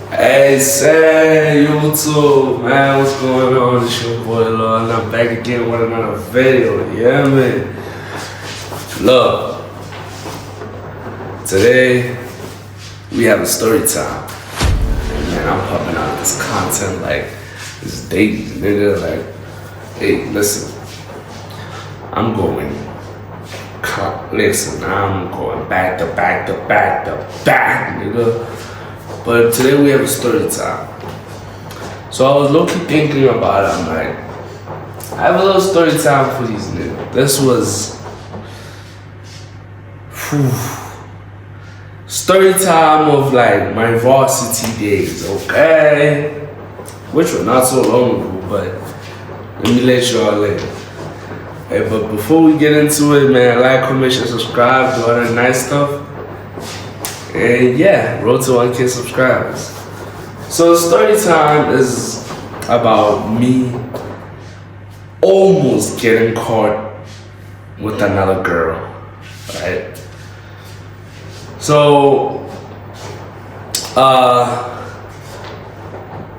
Hey, say, YouTube, man, what's going on? It's your boy, Lord, and I'm back again with another video, yeah, man. Look, today, we have a story time. And man, I'm pumping out this content like this date, nigga, like, hey, listen, I'm going back to back, nigga. But today we have a story time. So I was low-key thinking about it. I'm like, I have a little story time for these niggas. This was story time of like my varsity days, okay? Which were not so long ago, but let me let y'all in. Hey, but before we get into it, man, like, comment, share, subscribe, do all that nice stuff. And yeah, road to 1K subscribers. So story time is about me almost getting caught with another girl, right? So,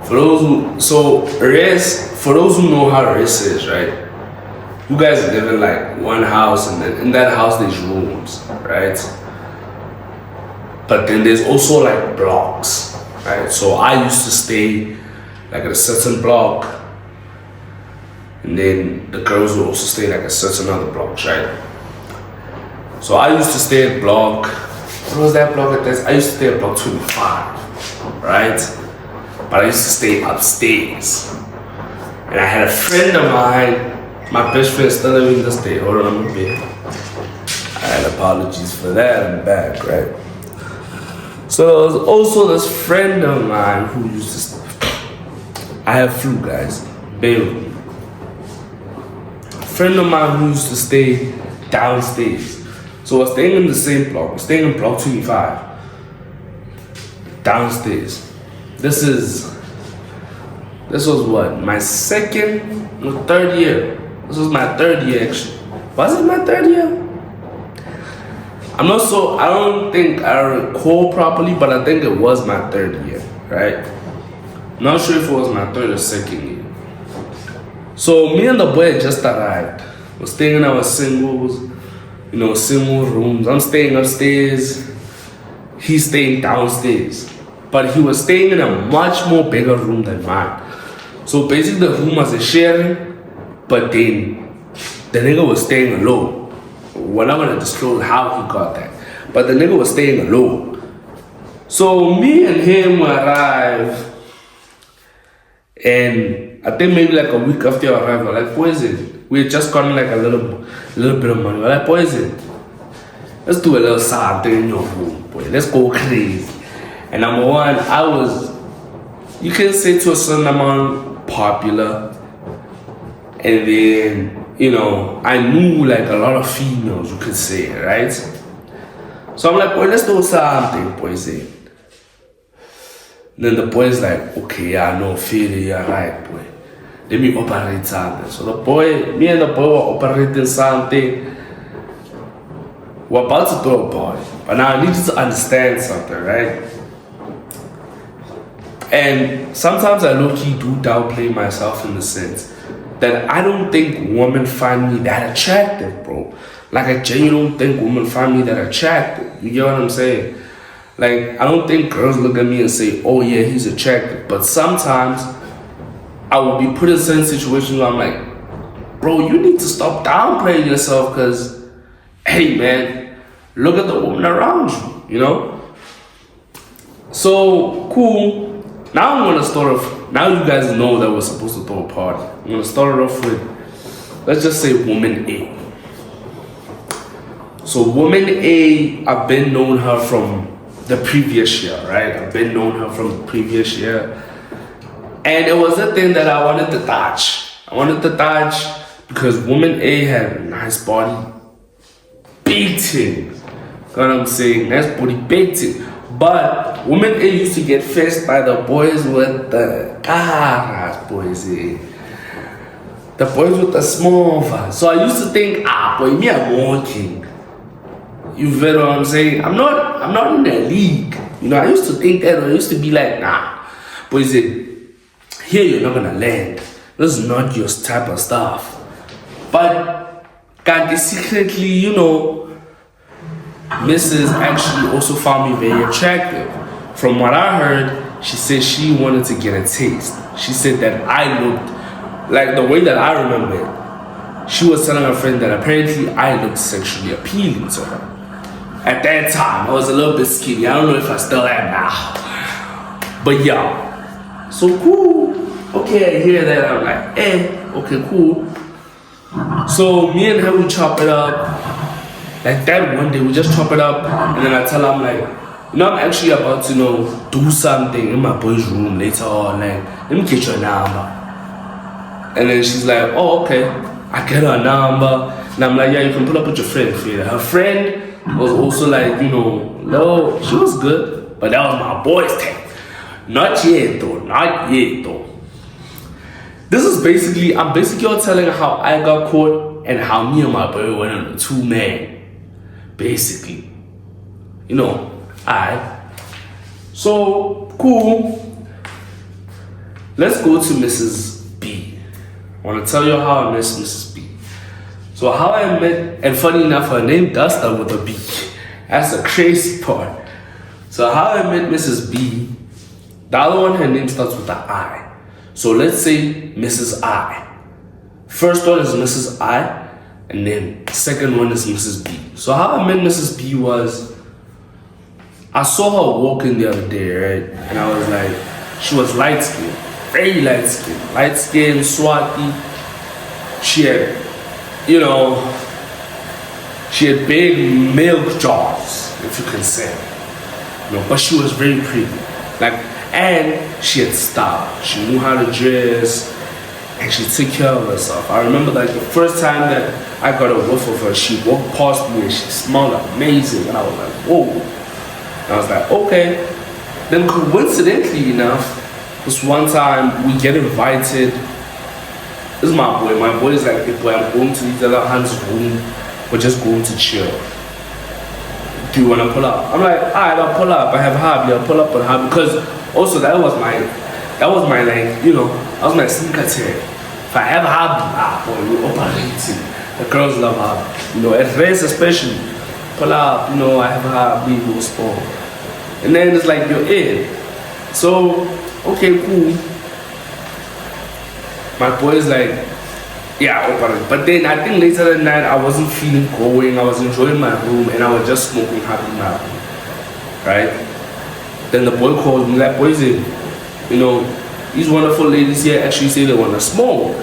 for those who know how race is, right? You guys live in like one house, and then in that house there's rooms, right? But then there's also like blocks, right? So I used to stay like at a certain block, and then the girls would also stay like at certain other blocks, right? So I used to stay at block, what was that block at this? I used to stay at block 25, right? But I used to stay upstairs. And I had a friend of mine, my best friend still living in this day. Hold on, I'm a bit. I had apologies for that, I'm back, right? So there was also this friend of mine who used to I have flu, guys. Bear with me. A friend of mine who used to stay downstairs. So we're staying in the same block. We're staying in block 25. Downstairs. This was what? My third year. This was my third year actually. Was it my third year? I don't think I recall properly, but I think it was my third year, right? Not sure if it was my third or second year. So me and the boy had just arrived. We're staying in our single rooms. I'm staying upstairs. He's staying downstairs. But he was staying in a much more bigger room than mine. So basically the room was a sharing, but then the nigga was staying alone. We're not gonna disclose how he got that, but the nigga was staying alone. So me and him arrived, and I think maybe like a week after our arrival, like, poison. We had just gotten like a little bit of money. We're like, poison. Let's do a little something in your room, boy. Let's go crazy. And number one, I was, you can say to a certain amount, popular, and then, I knew like a lot of females, you could say, right? So I'm like, boy, let's do something, boys. Then the boy's like, okay, yeah, no, feel it, you're right, boy. Let me operate something. So me and the boy were operating something. We're about to throw a party. But now I need you to understand something, right? And sometimes I low-key do downplay myself in the sense that I don't think women find me that attractive, bro. Like, I genuinely don't think women find me that attractive. You get what I'm saying? Like, I don't think girls look at me and say, oh yeah, he's attractive. But sometimes I will be put in certain situations where I'm like, bro, you need to stop downplaying yourself, because, hey man, look at the woman around you, So, cool. Now I'm gonna start off. Now you guys know that we're supposed to throw a party. I'm gonna start it off with, let's just say, woman A. So woman A, I've been knowing her from the previous year, right? And it was a thing that I wanted to touch. Because woman A had a nice body, big thing. You know what I'm saying? Nice body, big thing. But women A used to get faced by the boys with the caras, boys. The boys with the small ones. So I used to think, boy, me, I'm walking. You feel what I'm saying? I'm not in the league. I used to think that. I used to be like, nah, But he said, here you're not gonna land. This is not your type of stuff. But God, secretly, you know, Mrs. actually also found me very attractive. From what I heard, she said she wanted to get a taste. She said that I looked, like the way that I remember it, she was telling her friend that apparently I looked sexually appealing to her. At that time, I was a little bit skinny. I don't know if I still am now. But yeah, so cool. Okay, I hear that. I'm like, okay, cool. So me and her, we chop it up. Like that one day, we just chop it up. And then I tell her, I'm like, you know, I'm actually about to, you know, do something in my boy's room later on. Like, let me get your number. And then she's like, oh, okay. I get her number. And I'm like, yeah, you can pull up with your friend. Her friend was also like, you know, no, she was good. But that was my boy's thing. Not yet, though. This is basically, I'm basically telling her how I got caught and how me and my boy went on a 2-man. Basically. You know. Alright, so cool. Let's go to Mrs. B. I want to tell you how I met Mrs. B. So how I met, and funny enough, her name does start with a B. That's the crazy part. So how I met Mrs. B, the other one, her name starts with the I. So let's say Mrs. I. First one is Mrs. I, and then second one is Mrs. B. So how I met Mrs. B was, I saw her walking the other day, right? And I was like, she was light skinned, very light skinned, Swati. She had, you know, she had big milk jars, if you can say. You know, but she was very pretty. Like, and she had style. She knew how to dress, and she took care of herself. I remember like the first time that I got a whiff of her, she walked past me and she smelled amazing. And I was like, whoa. I was like, okay. Then coincidentally enough, this one time we get invited. This is my boy. My boy is like, hey boy, I'm going to these other hands' room. We're just going to chill. Do you want to pull up? I'm like, alright, I'll pull up. I have a hobby. I'll pull up on a hobby. Because also that was my like, you know, that was my sneaker tag. If I have a hobby, boy, we're operating. The girls love hobby. You know, at race especially. Pull up, you know, I have a hobby, we'll sport. And then it's like, you're in. So, okay, cool. My boy's like, yeah, open it. But then I think later that night, I wasn't feeling going. I was enjoying my room and I was just smoking happy in my room. Right? Then the boy called me, like, boys in, you know, these wonderful ladies here actually say they want to smoke.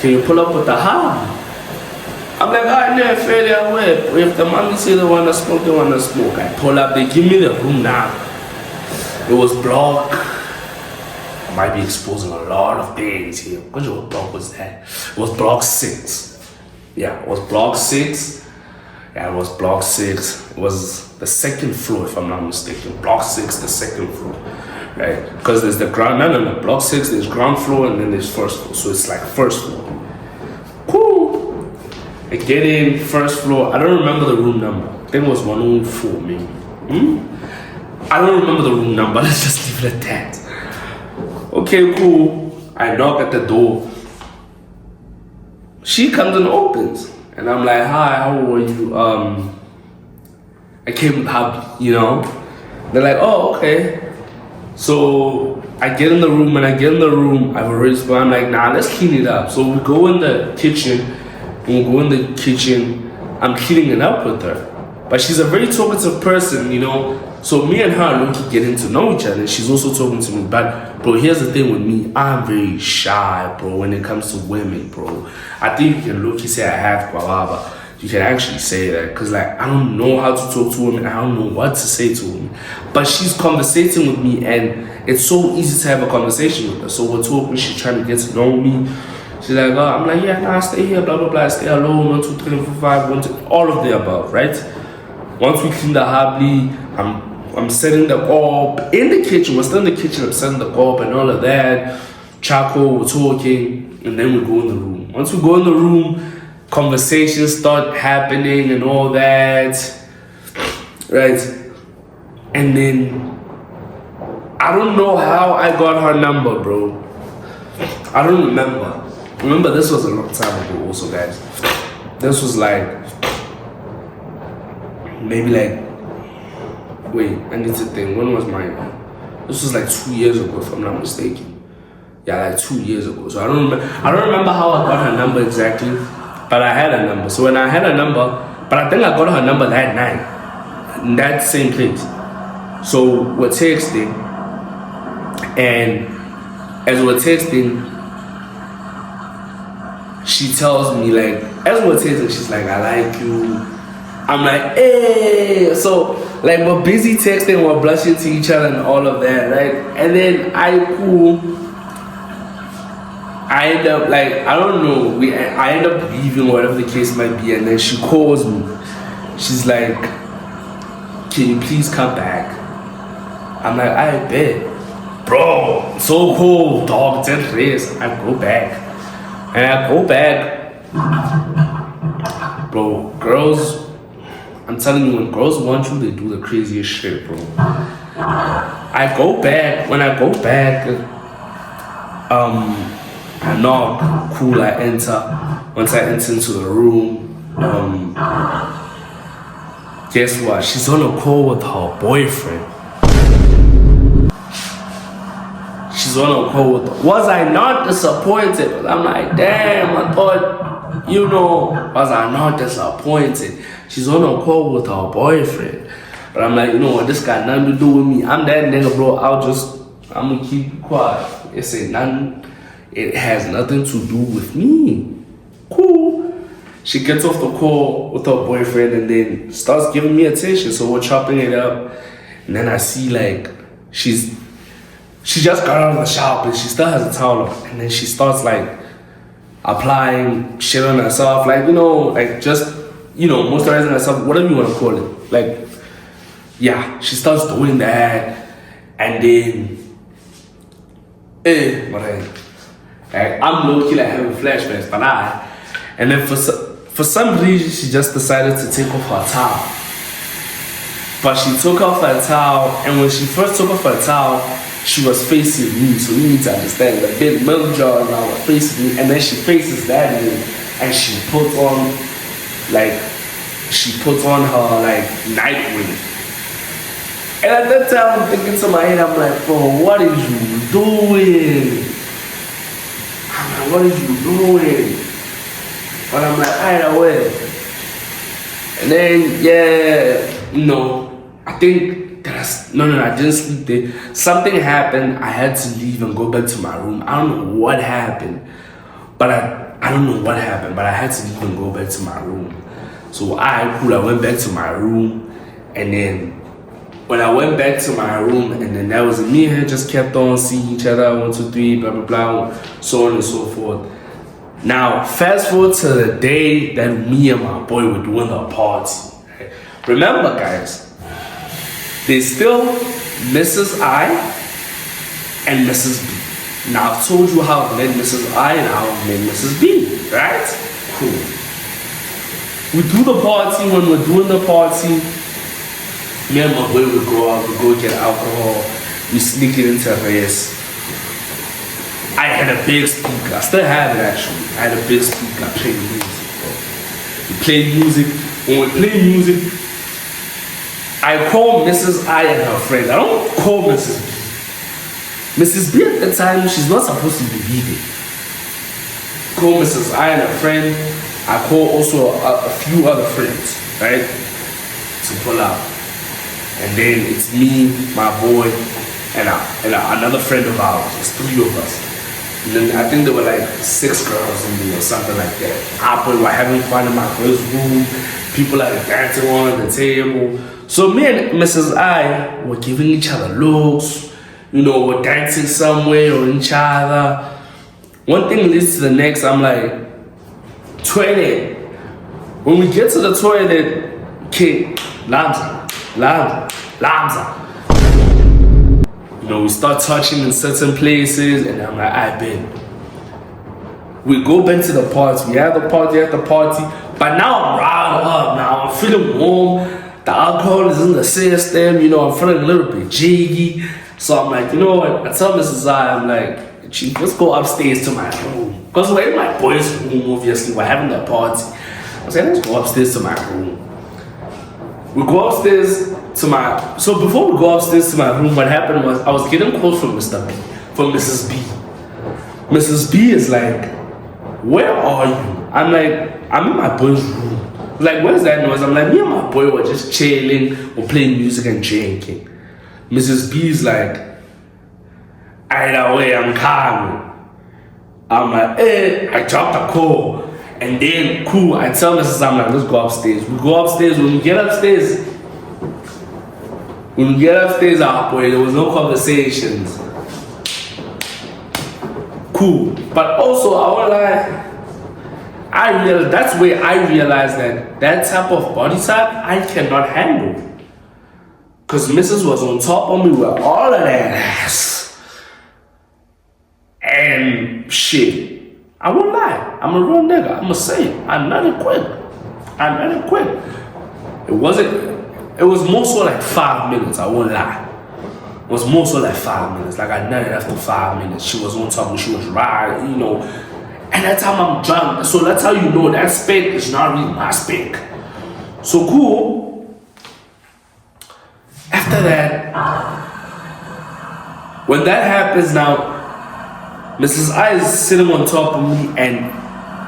Can you pull up with the hobby? I'm like, I never fairly aware. If the mommy say they want to smoke, they want to smoke. I pull up, they give me the room now. It was block. I might be exposing a lot of things here. What block was that? It was block 6. Yeah, it was block 6. Yeah, it was block 6. It was the second floor, if I'm not mistaken. Block 6, the second floor. Right? Because there's the ground, no. Block 6, there's ground floor, and then there's first floor. So it's like first floor. Cool. I get in, first floor. I don't remember the room number. I think it was 104, maybe. I don't remember the room number. Let's just leave it at that. Okay, cool. I knock at the door. She comes and opens. And I'm like, hi, how are you? I came with hubby, you know? They're like, oh, okay. So I get in the room. When I get in the room, I've already spoken. I'm like, nah, let's clean it up. So we go in the kitchen. When we go in the kitchen, I'm cleaning it up with her. But she's a very talkative person, you know? So me and her are looking getting to know each other. And she's also talking to me. But, bro, here's the thing with me. I'm very shy, bro, when it comes to women, bro. I think you can look, you say I have, blah. You can actually say that. Because, like, I don't know how to talk to women. I don't know what to say to women. But she's conversating with me. And it's so easy to have a conversation with her. So we're talking. She's trying to get to know me. She's like, oh, I'm like, yeah, nah, stay here, blah, stay alone, 1, 2, 3, 4, 5, 1, 2, all of the above, right? Once we clean the hobby, I'm setting the gob in the kitchen. We're still in the kitchen. I'm setting the gob and all of that. Charcoal, we're talking, and then we go in the room. Once we go in the room, conversations start happening and all that, right? And then I don't know how I got her number, bro. I don't remember. Remember, this was a long time ago also, guys. This was like, maybe like, wait, I need to think. When was mine? This was like 2 years ago, if I'm not mistaken. Yeah, like 2 years ago. So I don't remember how I got her number exactly, but I had a number. So when I had a number, but I think I got her number that night, in that same place. So we're texting, and as we're texting, she tells me, like, as we're texting, she's like, I like you. I'm like, hey. So, like, we're busy texting, we're blushing to each other and all of that, right? And then I end up, like, I don't know, I end up leaving, whatever the case might be, and then she calls me. She's like, can you please come back? I'm like, I bet. Bro, so cool, dog, 10 days. I go back. And I go back. Bro, girls, I'm telling you, when girls want you, they do the craziest shit, bro. I go back. When I go back, I knock, cool, I enter. Once I enter into the room, guess what? She's on a call with her boyfriend. She's on a call with her. Was I not disappointed? I'm like, damn, I thought, was I not disappointed? She's on a call with her boyfriend. But I'm like, this got nothing to do with me. I'm that nigga, bro. I'm gonna keep quiet. It has nothing to do with me. Cool. She gets off the call with her boyfriend and then starts giving me attention. So we're chopping it up. And then I see, like, she just got out of the shower, but she still has a towel on. And then she starts, like, applying shit on herself. Like, just, moisturizing herself, whatever you want to call it. Like, yeah, she starts doing that. And then, I'm low-key, like, having flashbacks, but and then for some reason, she just decided to take off her towel. But she took off her towel, and when she first took off her towel, she was facing me. So you need to understand, the big milk jar now was facing me, and then she faces that way, and she puts on her, like, nightwear. And at that time, I'm thinking to my head, I'm like, bro, what is you doing? I'm like, what is you doing? But I'm like, either way. And then, I think I didn't sleep there. Something happened. I had to leave and go back to my room. I don't know what happened. But I don't know what happened, but I had to leave and go back to my room. So I went back to my room, and then when I went back to my room, and then that was me and her just kept on seeing each other, 1, 2, 3, blah, blah, blah, so on and so forth. Now, fast forward to the day that me and my boy were doing the party. Right? Remember, guys, there's still Mrs. I and Mrs. B. Now, I've told you how I've met Mrs. I and how I've met Mrs. B, right? Cool. We do the party. When we're doing the party, me and my boy would go out, we go get alcohol, we sneak it into race. I had a big speaker, I still have it actually. I had a big speaker, I played music, bro. We played music. When we play music, I call Mrs. I and her friend. I don't call Mrs. B. Mrs. B at the time, she's not supposed to be there. Call Mrs. I and her friend. I call also a few other friends, right? To pull out. And then it's me, my boy, and another friend of ours. It's 3 of us. And then I think there were like 6 girls in me or something like that. We're having fun in my girl's room. People are dancing on the table. So me and Mrs. I were giving each other looks. We're dancing somewhere or each other. One thing leads to the next. I'm like, toilet. When we get to the toilet, okay, Lamza. We start touching in certain places, and I'm like, I bet. We go back to the party. We have the party at the party, but now I'm riled up. Now I'm feeling warm. The alcohol is in the system. I'm feeling a little bit jiggy. So I'm like, you know what? I tell Mrs. I, I'm like, Chief, let's go upstairs to my room. Because we're in my boys' room, obviously. We're having a party. I said, let's go upstairs to my room. We go upstairs to my... So before we go upstairs to my room, what happened was I was getting calls from Mrs. B. Mrs. B is like, where are you? I'm like, I'm in my boy's room. Like, where's that noise? I'm like, me and my boy were just chilling or playing music and drinking. Mrs. B is like, either way, I'm coming. I'm like, I dropped a call. And then, cool, I tell Mrs. I'm like, let's go upstairs. We go upstairs. When we get upstairs, boy, there was no conversations. Cool. But also, I won't lie, that's where I realized that type of body type I cannot handle. Because Mrs. was on top of me with all of that ass. And shit. I won't lie. I'm a real nigga. I'm going to say it. I never quit. It was more so like 5 minutes. I won't lie. It was more so like 5 minutes. Like I nutted after 5 minutes. She was on top of me. She was riding, you know. And that time I'm drunk. So that's how you know that spank is not really my spank. So cool. After that, when that happens now, Mrs. I is sitting on top of me and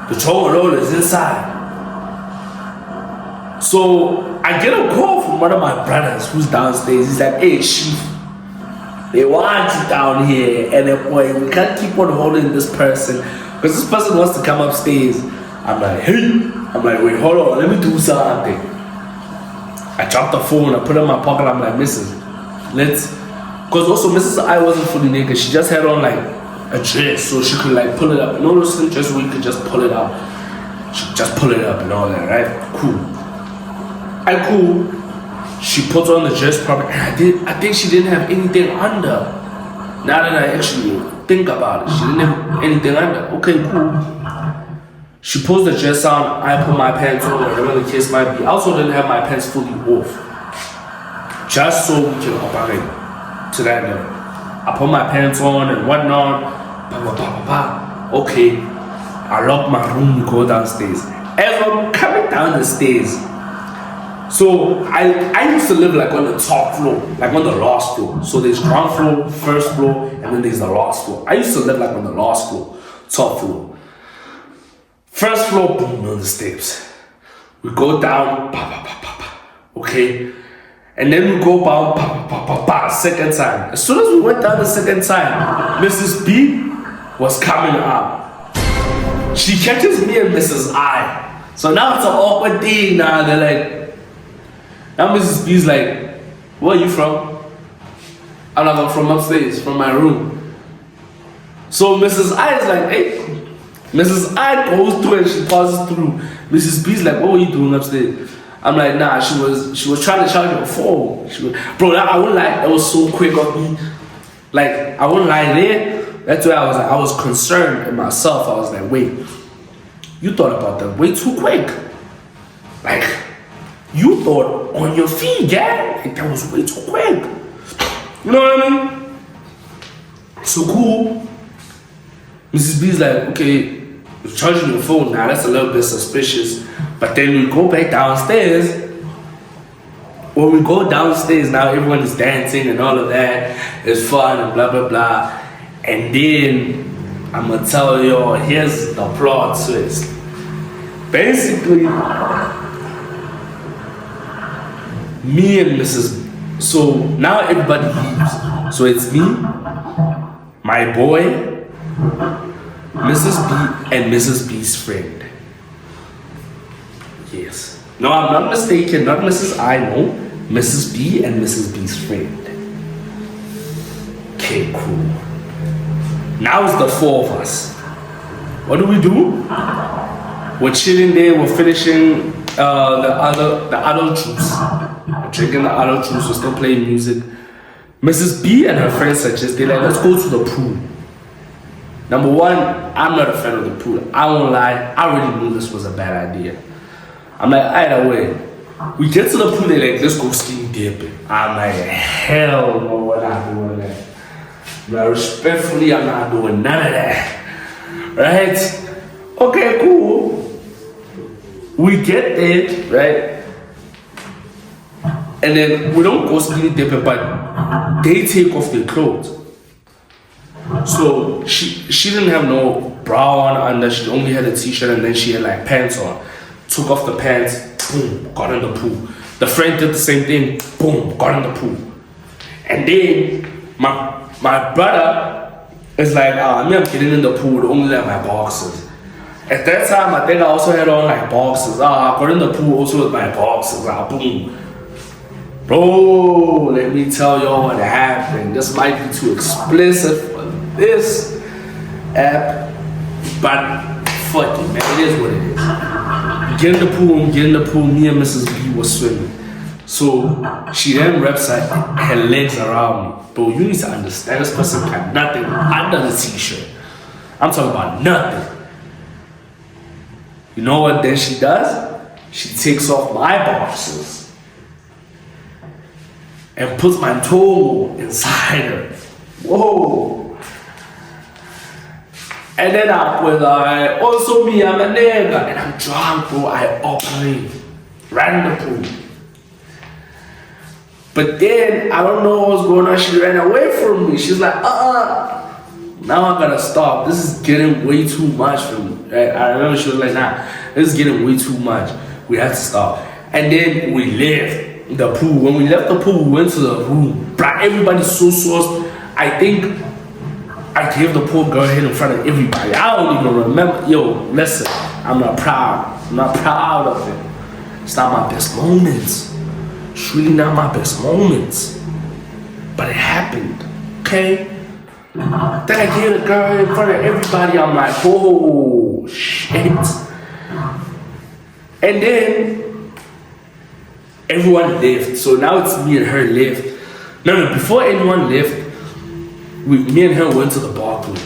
the troll is inside. So I get a call from one of my brothers who's downstairs. He's like, hey, Chief, they want you down here. And then, boy, we can't keep on holding this person because this person wants to come upstairs. I'm like, hey. I'm like, wait, hold on. Let me do something. I dropped the phone. I put it in my pocket. I'm like, Mrs. Because also Mrs. I wasn't fully naked. She just had on like a dress so she could like pull it up. You know those dress where you could just pull it up. She could just pull it up and all that, right? Cool. Cool. She put on the dress properly, and I think she didn't have anything under. Now that I actually think about it, she didn't have anything under. Okay, cool. She pulls the dress on, I put my pants on, whatever the case might be. I also didn't have my pants fully off. Just so we can operate to that level. I put my pants on and whatnot. Okay. I lock my room, we go downstairs. As I'm coming down the stairs, so I used to live like on the top floor, like on the last floor. So there's ground floor, first floor, and then there's the last floor. I used to live like on the last floor, top floor. First floor, boom, on the steps. We go down, okay? And then we go down, second time. As soon as we went down the second time, Mrs. B was coming up. She catches me and Mrs. I. So now it's an awkward thing now. They're like, now Mrs. B's like, where are you from? I'm like, I'm from upstairs, from my room. So Mrs. I is like, hey. Mrs. I goes through and she passes through. Mrs. B's like, what were you doing upstairs? I'm like, nah, she was trying to charge her phone. Bro, I wouldn't lie, that was so quick of me. Like, I wouldn't lie there. That's why I was concerned in myself. I was like, wait, you thought about that way too quick. Like, you thought on your feet, yeah? Like, that was way too quick. You know what I mean? So cool. Mrs. B's like, okay, you're charging your phone now, that's a little bit suspicious. But then we go back downstairs. When we go downstairs now, everyone is dancing and all of that. It's fun and blah, blah, blah. And then, I'm gonna tell y'all, here's the plot twist. Basically, me and Mrs. So now everybody leaves. So it's me, my boy, Mrs. B, and Mrs. B's friend. Yes. No, I'm not mistaken. Not Mrs. I, no. Mrs. B and Mrs. B's friend. Okay, cool. Now it's the four of us. What do? We're chilling there. We're finishing the adult juice. We're drinking the adult juice. We're still playing music. Mrs. B and her friends suggest, they're like, let's go to the pool. Number one, I'm not a fan of the pool. I won't lie, I already knew this was a bad idea. I'm like, either way. We get to the pool, they're like, let's go ski dipping. I'm like, hell no, we're not doing that. Now, respectfully, I'm not doing none of that. Right? Okay, cool. We get there, right? And then we don't go skinny dipping, but they take off their clothes. So she didn't have no bra on under, she only had a t-shirt and then she had like pants on. Took off the pants, boom, got in the pool. The friend did the same thing, boom, got in the pool. And then my brother is like, I'm getting in the pool, only like my boxers. At that time, I think I also had on like boxers. I got in the pool also with my boxers. Boom. Bro, let me tell y'all what happened. This might be too explicit for this app, but fuck it, man. It is what it is. Get in the pool, me and Mrs. B was swimming. So she then wraps her legs around me. Bro, you need to understand, this person had nothing under the t-shirt. I'm talking about nothing. You know what then she does? She takes off my boxers and puts my toe inside her. Whoa. And then I was like, also me, I'm a nigga. And I'm drunk, bro. I operate. Ran in the pool. But then, I don't know what was going on. She ran away from me. She's like, now I gotta stop. This is getting way too much for me. I remember she was like, nah, this is getting way too much. We have to stop. And then we left the pool. When we left the pool, we went to the room. But everybody's so sauced. I think I gave the poor girl hit in front of everybody. I don't even remember. Yo, listen, I'm not proud. I'm not proud of it. It's not my best moments. It's really not my best moments. But it happened, okay? Then I gave the girl in front of everybody. I'm like, oh, shit. And then everyone left. So now it's me and her left. No, before anyone left, me and her went to the bathroom.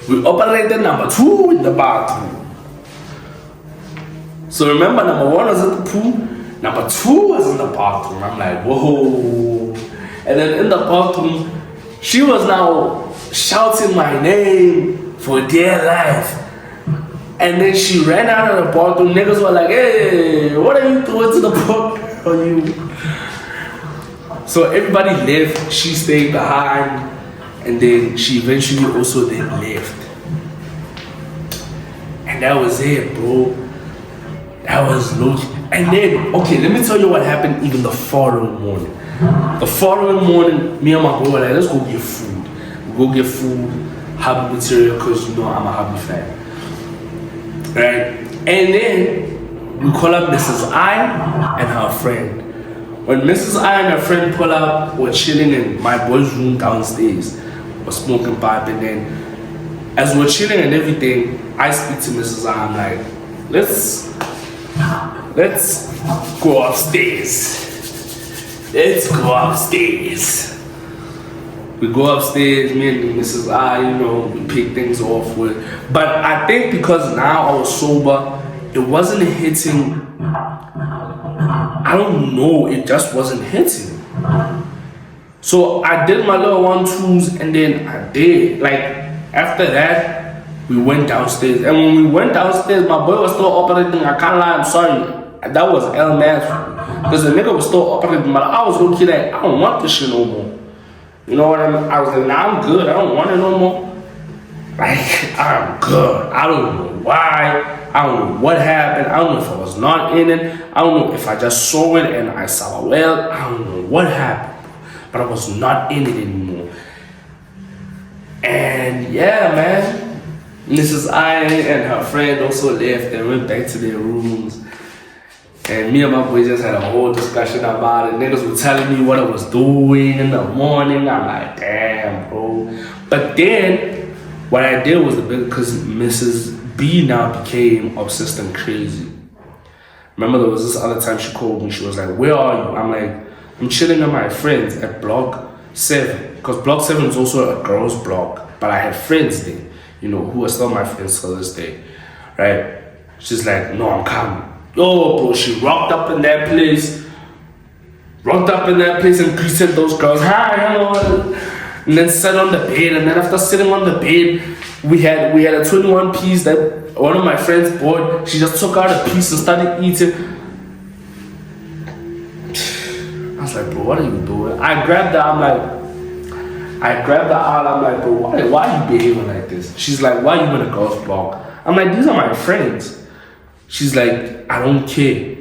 We operated number 2 in the bathroom. So remember, number 1 was at the pool, number 2 was in the bathroom. I'm like, whoa. And then in the bathroom, she was now shouting my name for dear life. And then she ran out of the bathroom. Niggas were like, hey, what are you doing to the bathroom? So everybody left. She stayed behind. And then she eventually also then left. And that was it, bro. That was low. And then, okay, let me tell you what happened even the following morning. The following morning, me and my bro were like, let's go get food. We go get food, hobby material, because you know I'm a hobby fan. Right? And then we call up Mrs. I and her friend. When Mrs. I and her friend pull up, we're chilling in my boy's room downstairs. We're smoking pipe, and then as we're chilling and everything, I speak to Mrs. I. I'm like, let's go upstairs. Let's go upstairs. We go upstairs, me and Mrs. I, we pick things off with. But I think because now I was sober, it wasn't hitting. I don't know, it just wasn't hitting. So I did my little 1-2s, and then I did. Like, after that, we went downstairs. And when we went downstairs, my boy was still operating. I can't lie, I'm sorry. That was El Mass. Because the nigga was still operating. But I was low-key like, I don't want this shit no more. You know what I mean? I was like, nah, I'm good. I don't want it no more. Like, I'm good. I don't know why. I don't know what happened. I don't know if I was not in it. I don't know if I just saw it and I saw well. I don't know what happened. But I was not in it anymore. And yeah, man. Mrs. I and her friend also left and went back to their rooms. And me and my boy just had a whole discussion about it. Niggas were telling me what I was doing in the morning. I'm like, damn, bro. But then, what I did was because Mrs. B now became obsessed and crazy. Remember, there was this other time she called me. She was like, where are you? I'm like, I'm chilling with my friends at Block 7. Because Block 7 is also a girls' block. But I had friends there, who are still my friends till this day. Right? She's like, no, I'm coming. Yo, bro, she rocked up in that place and greeted those girls. Hi, hello. and then sat on the bed. And then after sitting on the bed, we had a 21 piece that one of my friends bought. She just took out a piece and started eating. I was like, bro, what are you doing? I grabbed her out. I'm like, bro, why are you behaving like this? She's like, why are you in a girl's blog? I'm like, these are my friends. She's like, I don't care.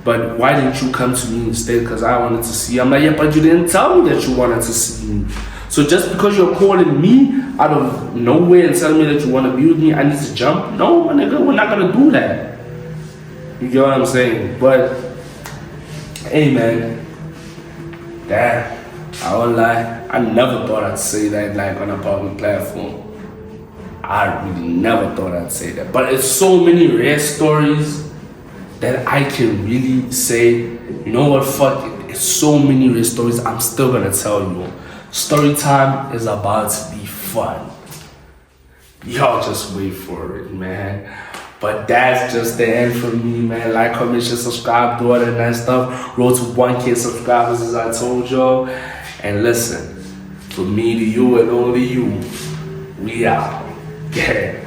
But why didn't you come to me instead? Because I wanted to see you. I'm like, yeah, but you didn't tell me that you wanted to see me. So just because you're calling me out of nowhere and telling me that you want to be with me, I need to jump? No, my nigga, we're not going to do that. You get what I'm saying? But, hey, man. Damn. I won't lie. I never thought I'd say that, like, on a public platform. I really never thought I'd say that. But it's so many rare stories that I can really say, you know what, fuck it. It's so many rare stories I'm still gonna tell you. Story time is about to be fun. Y'all just wait for it, man. But that's just the end for me, man. Like, comment, share, subscribe, do all that nice stuff. Road to 1K subscribers, as I told y'all. And listen, from me to you and only you, we out. Yeah.